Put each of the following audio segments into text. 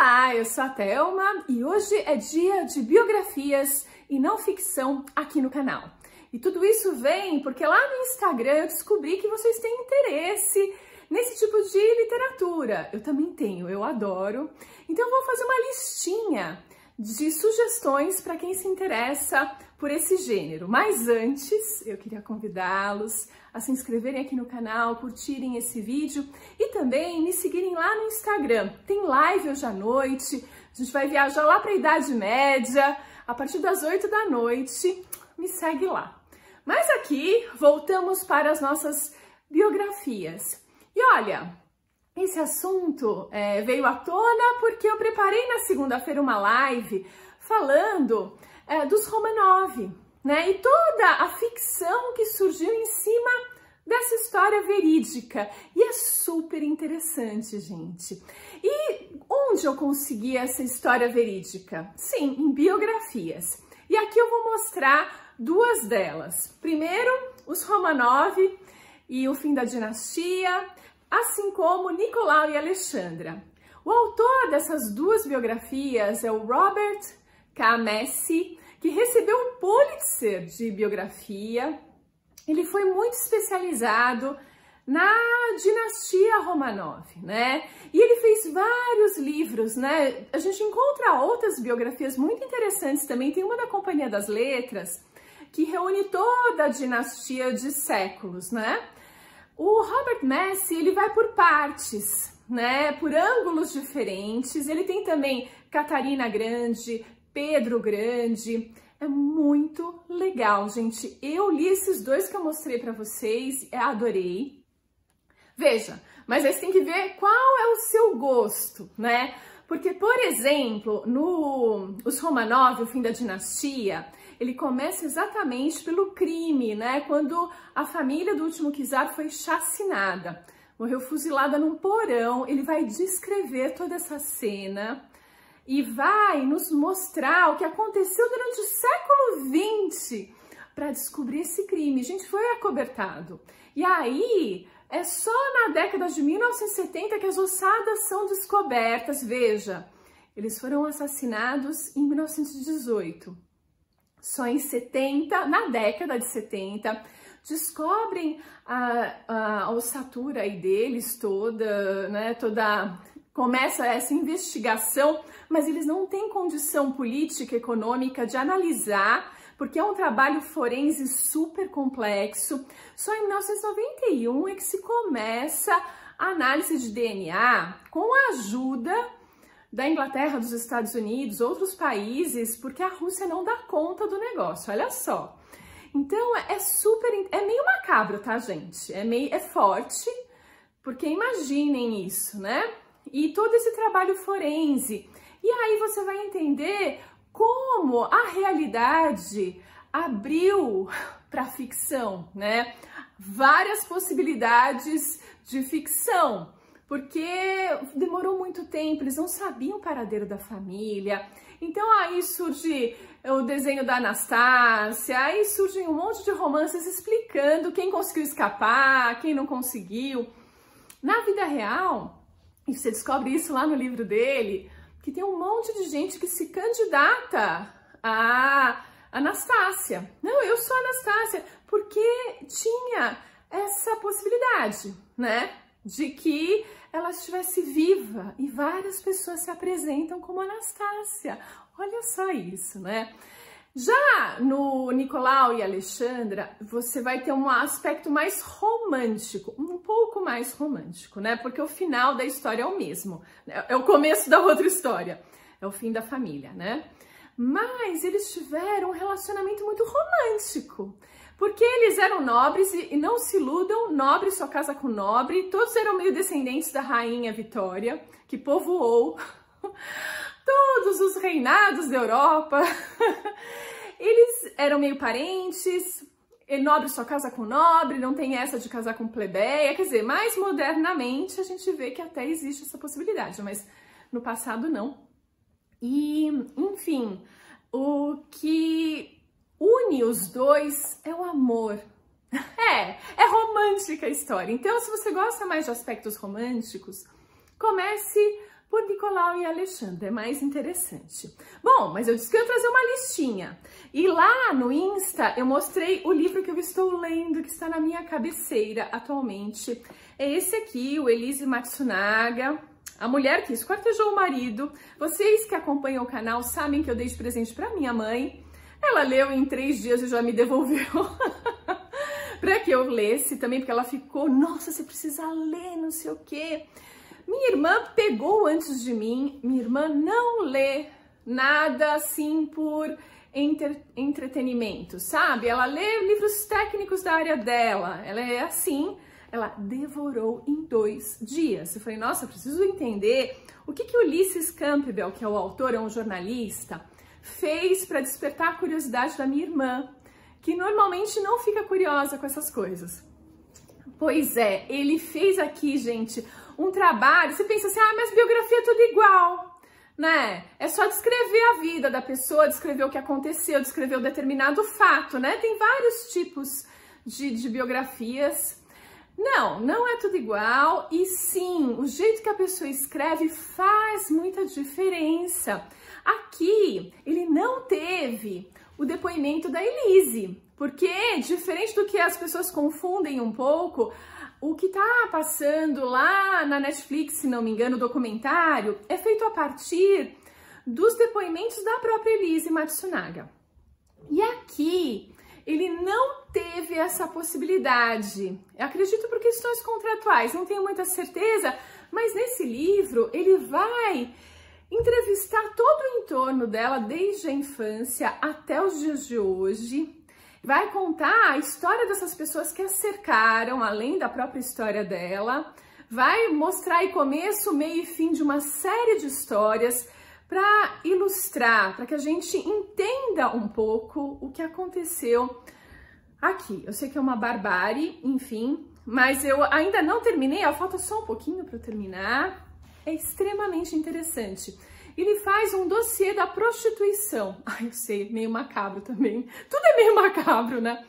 Olá, eu sou a Thelma e hoje é dia de biografias e não ficção aqui no canal. E tudo isso vem porque lá no Instagram eu descobri que vocês têm interesse nesse tipo de literatura. Eu também tenho, eu adoro. Então eu vou fazer uma listinha de sugestões para quem se interessa por esse gênero. Mas antes, eu queria convidá-los a se inscreverem aqui no canal, curtirem esse vídeo e também me seguirem lá no Instagram. Tem live hoje à noite, a gente vai viajar lá para a Idade Média, a partir das 8 da noite, me segue lá. Mas aqui, voltamos para as nossas biografias. E olha, esse assunto veio à tona porque eu preparei na segunda-feira uma live falando dos Romanov, né? E toda a ficção que surgiu em cima dessa história verídica. E é super interessante, gente. E onde eu consegui essa história verídica? Sim, em biografias. E aqui eu vou mostrar duas delas. Primeiro, os Romanov e o fim da dinastia, assim como Nicolau e Alexandra. O autor dessas duas biografias é o Robert K. Massie, que recebeu um Pulitzer de biografia. Ele foi muito especializado na dinastia Romanov, né? E ele fez vários livros, né? A gente encontra outras biografias muito interessantes também. Tem uma da Companhia das Letras, que reúne toda a dinastia de séculos, né? O Robert Massie, ele vai por partes, né? Por ângulos diferentes. Ele tem também Catarina Grande, Pedro Grande. É muito legal, gente. Eu li esses dois que eu mostrei para vocês, adorei. Veja, mas aí você tem que ver qual é o seu gosto, né? Porque, por exemplo, os Romanov, o fim da dinastia, ele começa exatamente pelo crime, né? Quando a família do último czar foi chacinada, morreu fuzilada num porão. Ele vai descrever toda essa cena e vai nos mostrar o que aconteceu durante o século XX para descobrir esse crime. Gente, foi acobertado. E aí, é só na década de 1970 que as ossadas são descobertas. Veja, eles foram assassinados em 1918. Só em 70, na década de 70, descobrem a ossatura aí deles toda, né? Começa essa investigação, mas eles não têm condição política, econômica de analisar, porque é um trabalho forense super complexo. Só em 1991 é que se começa a análise de DNA com a ajuda da Inglaterra, dos Estados Unidos, outros países, porque a Rússia não dá conta do negócio, olha só. Então é meio macabro, tá, gente? É forte, porque imaginem isso, né? E todo esse trabalho forense. E aí você vai entender como a realidade abriu para a ficção, né? Várias possibilidades de ficção, porque demorou muito tempo, eles não sabiam o paradeiro da família. Então aí surge o desenho da Anastácia, aí surgem um monte de romances explicando quem conseguiu escapar, quem não conseguiu. Na vida real, e você descobre isso lá no livro dele, que tem um monte de gente que se candidata a Anastácia. Não, eu sou Anastácia, porque tinha essa possibilidade, né? De que ela estivesse viva e várias pessoas se apresentam como Anastácia. Olha só isso, né? Já no Nicolau e Alexandra, você vai ter um aspecto mais romântico, um pouco mais romântico, né? Porque o final da história é o mesmo, é o começo da outra história, é o fim da família, né? Mas eles tiveram um relacionamento muito romântico, porque eles eram nobres e não se iludam, nobre só casa com nobre, todos eram meio descendentes da rainha Vitória, que povoou todos os reinados da Europa. Eles eram meio parentes, nobre só casa com nobre, não tem essa de casar com plebeia, quer dizer, mais modernamente a gente vê que até existe essa possibilidade, mas no passado não. E, enfim, o que une os dois é o amor. É romântica a história. Então, se você gosta mais de aspectos românticos, comece por Nicolau e Alexandre, é mais interessante. Bom, mas eu disse que eu ia trazer uma listinha. E lá no Insta eu mostrei o livro que eu estou lendo, que está na minha cabeceira atualmente. É esse aqui, o Elise Matsunaga, A Mulher que Esquartejou o Marido. Vocês que acompanham o canal sabem que eu dei de presente para minha mãe. Ela leu em 3 dias e já me devolveu para que eu lesse também, porque ela ficou, nossa, você precisa ler, não sei o quê. Minha irmã pegou antes de mim, minha irmã não lê nada assim por entretenimento, sabe? Ela lê livros técnicos da área dela, ela é assim, ela devorou em 2 dias. Eu falei, nossa, eu preciso entender o que que Ulysses Campbell, que é o autor, é um jornalista, fez para despertar a curiosidade da minha irmã, que normalmente não fica curiosa com essas coisas. Pois é, ele fez aqui, gente, um trabalho, você pensa assim, ah, mas biografia é tudo igual, né? É só descrever a vida da pessoa, descrever o que aconteceu, descrever um determinado fato, né? Tem vários tipos de biografias. Não é tudo igual e sim, o jeito que a pessoa escreve faz muita diferença. Aqui, ele não teve o depoimento da Elise, porque, diferente do que as pessoas confundem um pouco, o que tá passando lá na Netflix, se não me engano, o documentário, é feito a partir dos depoimentos da própria Elise Matsunaga. E aqui, ele não teve essa possibilidade. Eu acredito por questões contratuais, não tenho muita certeza, mas nesse livro ele vai entrevistar todo o entorno dela desde a infância até os dias de hoje. Vai contar a história dessas pessoas que a cercaram, além da própria história dela. Vai mostrar aí começo, meio e fim de uma série de histórias para ilustrar, para que a gente entenda um pouco o que aconteceu aqui. Eu sei que é uma barbárie, enfim, mas eu ainda não terminei, falta só um pouquinho para eu terminar. É extremamente interessante. Ele faz um dossiê da prostituição. Ai, eu sei, meio macabro também. Tudo é meio macabro, né?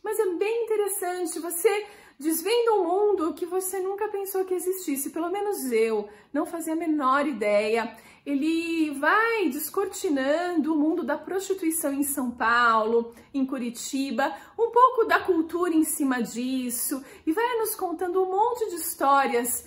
Mas é bem interessante. Você desvenda um mundo que você nunca pensou que existisse. Pelo menos eu não fazia a menor ideia. Ele vai descortinando o mundo da prostituição em São Paulo, em Curitiba, um pouco da cultura em cima disso. E vai nos contando um monte de histórias,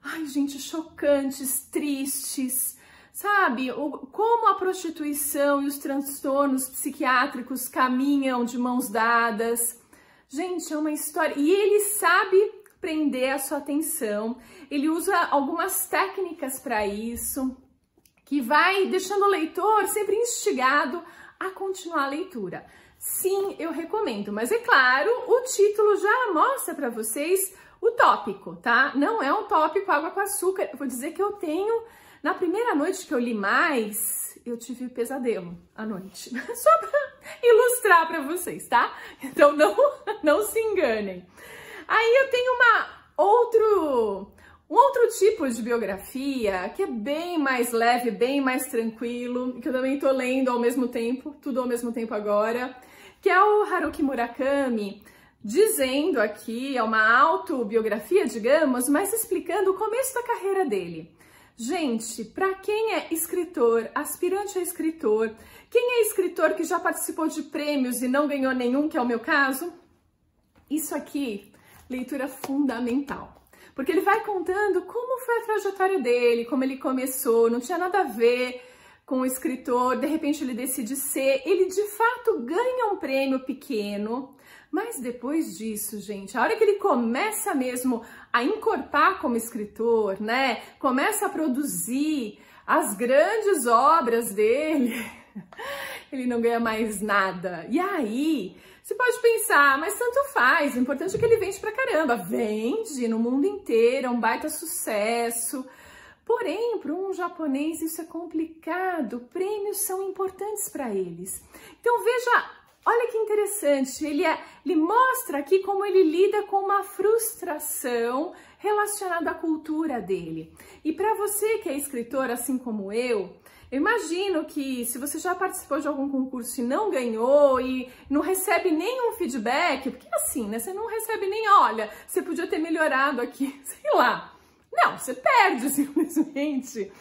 ai, gente, chocantes, tristes, sabe? Como a prostituição e os transtornos psiquiátricos caminham de mãos dadas. Gente, é uma história. E ele sabe prender a sua atenção. Ele usa algumas técnicas para isso, que vai deixando o leitor sempre instigado a continuar a leitura. Sim, eu recomendo, mas é claro, o título já mostra para vocês o tópico, tá? Não é um tópico água com açúcar. Eu vou dizer que eu tenho, na primeira noite que eu li mais, eu tive pesadelo à noite. Só para ilustrar para vocês, tá? Então não se enganem. Aí eu tenho um outro tipo de biografia que é bem mais leve, bem mais tranquilo, que eu também tô lendo ao mesmo tempo, tudo ao mesmo tempo agora, que é o Haruki Murakami, dizendo aqui, é uma autobiografia, digamos, mas explicando o começo da carreira dele. Gente, para quem é escritor, aspirante a escritor, quem é escritor que já participou de prêmios e não ganhou nenhum, que é o meu caso, isso aqui, leitura fundamental. Porque ele vai contando como foi a trajetória dele, como ele começou, não tinha nada a ver com o escritor, de repente ele decide ser, ele de fato ganha um prêmio pequeno, mas depois disso, gente, a hora que ele começa mesmo a encorpar como escritor, né, começa a produzir as grandes obras dele, ele não ganha mais nada. E aí, você pode pensar, mas tanto faz, o importante é que ele vende pra caramba. Vende no mundo inteiro, é um baita sucesso. Porém, para um japonês isso é complicado, prêmios são importantes para eles. Então veja, olha que interessante, ele mostra aqui como ele lida com uma frustração relacionada à cultura dele. E para você que é escritor, assim como eu imagino que se você já participou de algum concurso e não ganhou e não recebe nenhum feedback, porque assim, né, você não recebe nem, olha, você podia ter melhorado aqui, sei lá. Não, você perde simplesmente.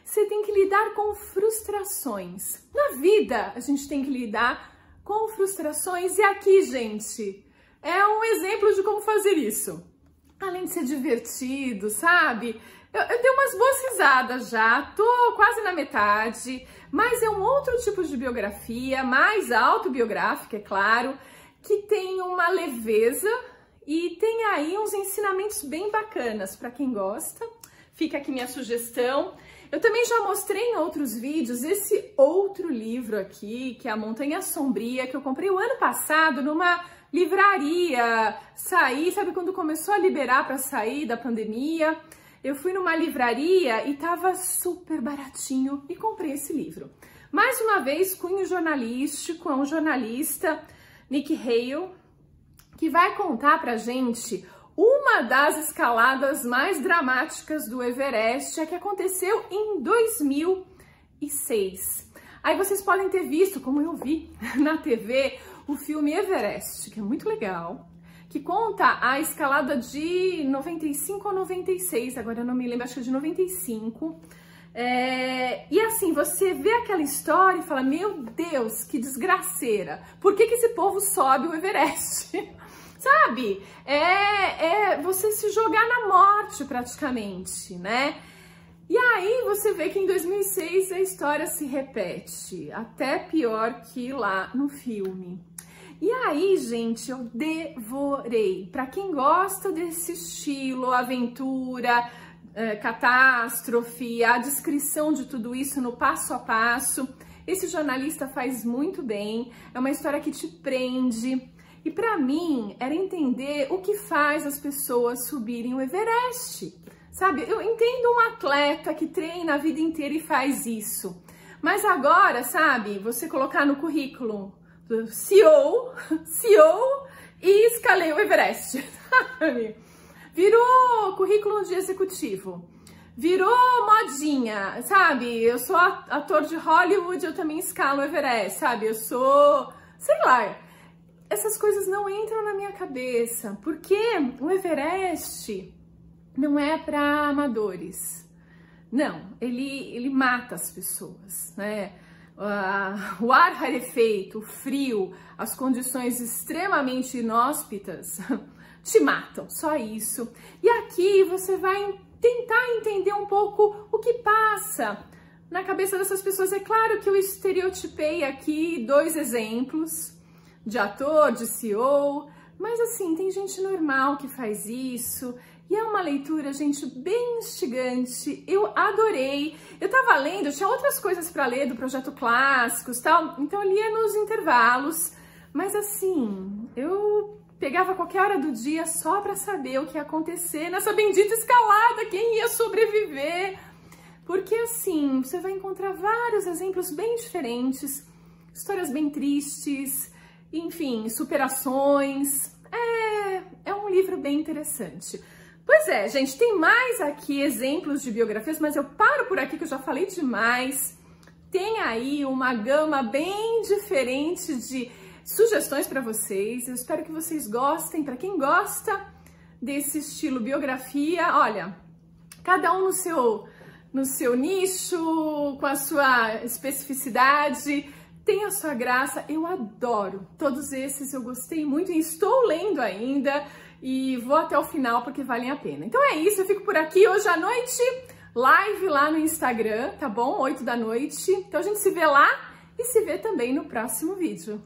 Você tem que lidar com frustrações. Na vida, a gente tem que lidar com frustrações. E aqui, gente, é um exemplo de como fazer isso. Além de ser divertido, sabe? Eu dei umas boas risadas já, tô quase na metade, mas é um outro tipo de biografia, mais autobiográfica, é claro, que tem uma leveza e tem aí uns ensinamentos bem bacanas para quem gosta. Fica aqui minha sugestão. Eu também já mostrei em outros vídeos esse outro livro aqui, que é A Montanha Sombria, que eu comprei o ano passado numa livraria. Saí, sabe quando começou a liberar para sair da pandemia? Eu fui numa livraria e tava super baratinho e comprei esse livro. Mais uma vez, cunho jornalístico, é um jornalista, Nick Hale, que vai contar pra gente uma das escaladas mais dramáticas do Everest, que aconteceu em 2006. Aí vocês podem ter visto, como eu vi na TV, o filme Everest, que é muito legal, que conta a escalada de 95 ou 96, agora eu não me lembro, acho que é de 95. E assim, você vê aquela história e fala, meu Deus, que desgraceira, por que esse povo sobe o Everest? Sabe? É você se jogar na morte praticamente, né? E aí você vê que em 2006 a história se repete, até pior que lá no filme. E aí, gente, eu devorei. Para quem gosta desse estilo, aventura, catástrofe, a descrição de tudo isso no passo a passo, esse jornalista faz muito bem. É uma história que te prende. E para mim, era entender o que faz as pessoas subirem o Everest. Sabe, eu entendo um atleta que treina a vida inteira e faz isso. Mas agora, sabe, você colocar no currículo CEO e escalei o Everest. Virou currículo de executivo. Virou modinha, sabe? Eu sou ator de Hollywood, eu também escalo o Everest, sabe? Eu sou, sei lá. Essas coisas não entram na minha cabeça, porque o Everest não é para amadores. Não, ele mata as pessoas, né? O ar rarefeito, o frio, as condições extremamente inóspitas te matam, só isso. E aqui você vai tentar entender um pouco o que passa na cabeça dessas pessoas. É claro que eu estereotipei aqui 2 exemplos de ator, de CEO, mas assim, tem gente normal que faz isso. E é uma leitura, gente, bem instigante. Eu adorei. Eu tava lendo, tinha outras coisas para ler do Projeto Clássicos, tal, então eu lia nos intervalos. Mas assim, eu pegava qualquer hora do dia só para saber o que ia acontecer nessa bendita escalada, quem ia sobreviver. Porque assim, você vai encontrar vários exemplos bem diferentes, histórias bem tristes, enfim, superações. É um livro bem interessante. Pois é, gente, tem mais aqui exemplos de biografias, mas eu paro por aqui que eu já falei demais. Tem aí uma gama bem diferente de sugestões para vocês. Eu espero que vocês gostem. Para quem gosta desse estilo biografia, olha, cada um no seu nicho, com a sua especificidade, tem a sua graça. Eu adoro todos esses, eu gostei muito e estou lendo ainda. E vou até o final porque valem a pena. Então é isso, eu fico por aqui hoje à noite, live lá no Instagram, tá bom? 8 da noite. Então a gente se vê lá e se vê também no próximo vídeo.